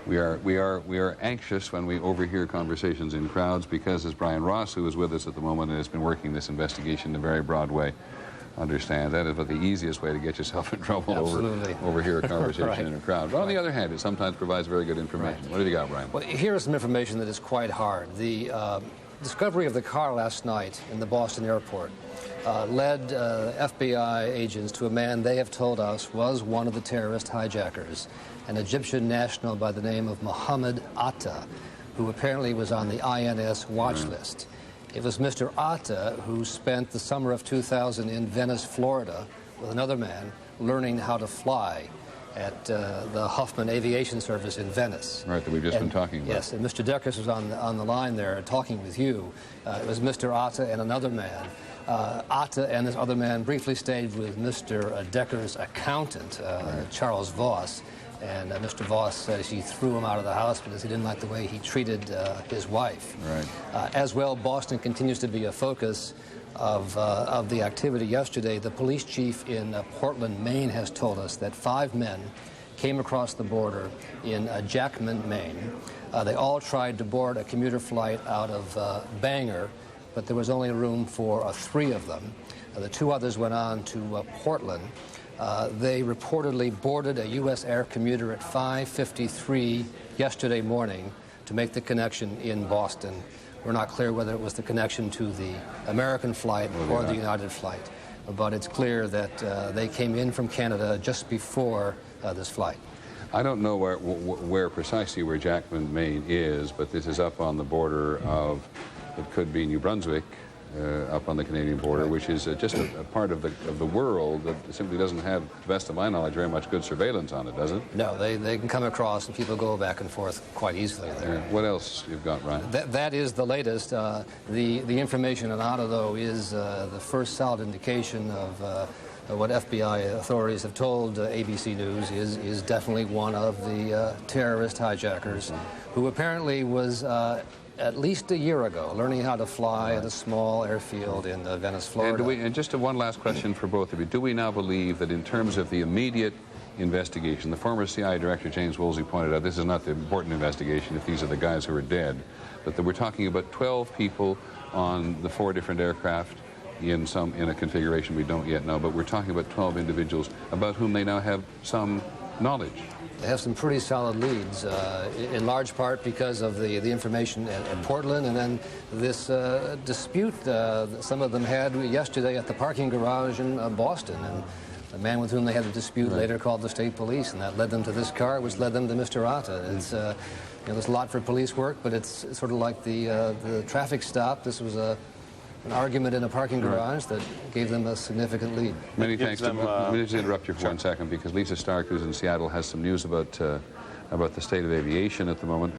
We are anxious when we overhear conversations in crowds because, as Brian Ross, who is with us at the moment and has been working this investigation in a very broad way, understand that is about the easiest way to get yourself in trouble. Overhear a conversation right. in a crowd. But on the other hand, it sometimes provides very good information. Right. What have you got, Brian? Well, here's some information that is quite hard. The discovery of the car last night in the Boston airport led FBI agents to a man they have told us was one of the terrorist hijackers, an Egyptian national by the name of Mohammed Atta, who apparently was on the INS watch list. It was Mr. Atta who spent the summer of 2000 in Venice, Florida, with another man learning how to fly at the Huffman Aviation Service in Venice. Right, that we've just been talking about. Yes, and Mr. Deckers was on the line there talking with you. It was Mr. Atta and another man. Atta and this other man briefly stayed with Mr. Decker's accountant, Charles Voss. And Mr. Voss says he threw him out of the house because he didn't like the way he treated his wife. Right. As well, Boston continues to be a focus of the activity yesterday. The police chief in Portland, Maine, has told us that 5 men came across the border in Jackman, Maine. They all tried to board a commuter flight out of Bangor, but there was only room for 3 of them. The 2 others went on to Portland. They reportedly boarded a U.S. air commuter at 5:53 yesterday morning to make the connection in Boston. We're not clear whether it was the connection to the American flight or the United flight, but it's clear that they came in from Canada just before this flight. I don't know where precisely where Jackman, Maine is, but this is up on the border of, it could be New Brunswick, up on the Canadian border, right, which is just a part of the world that simply doesn't have, to the best of my knowledge, very much good surveillance on it, does it? No, they can come across and people go back and forth quite easily there. Yeah. What else you've got, Ryan? That is the latest. The information on Atta, though, is the first solid indication of what FBI authorities have told ABC News is definitely one of the terrorist hijackers who apparently was at least a year ago learning how to fly at a small airfield in Venice, Florida. And just one last question for both of you. Do we now believe that in terms of the immediate investigation, the former CIA Director James Woolsey pointed out this is not the important investigation if these are the guys who are dead, but that we're talking about 12 people on the 4 different aircraft in a configuration we don't yet know, but we're talking about 12 individuals about whom they now have some knowledge. They have some pretty solid leads, in large part because of the information in Portland, and then this dispute that some of them had yesterday at the parking garage in Boston. And the man with whom they had a dispute later called the state police, and that led them to this car, which led them to Mr. Atta. It's, you know, there's a lot for police work, but it's sort of like the traffic stop. This was an argument in a parking garage that gave them a significant lead. Many thanks. Let me just interrupt you for 1 second, because Lisa Stark, who's in Seattle, has some news about the state of aviation at the moment.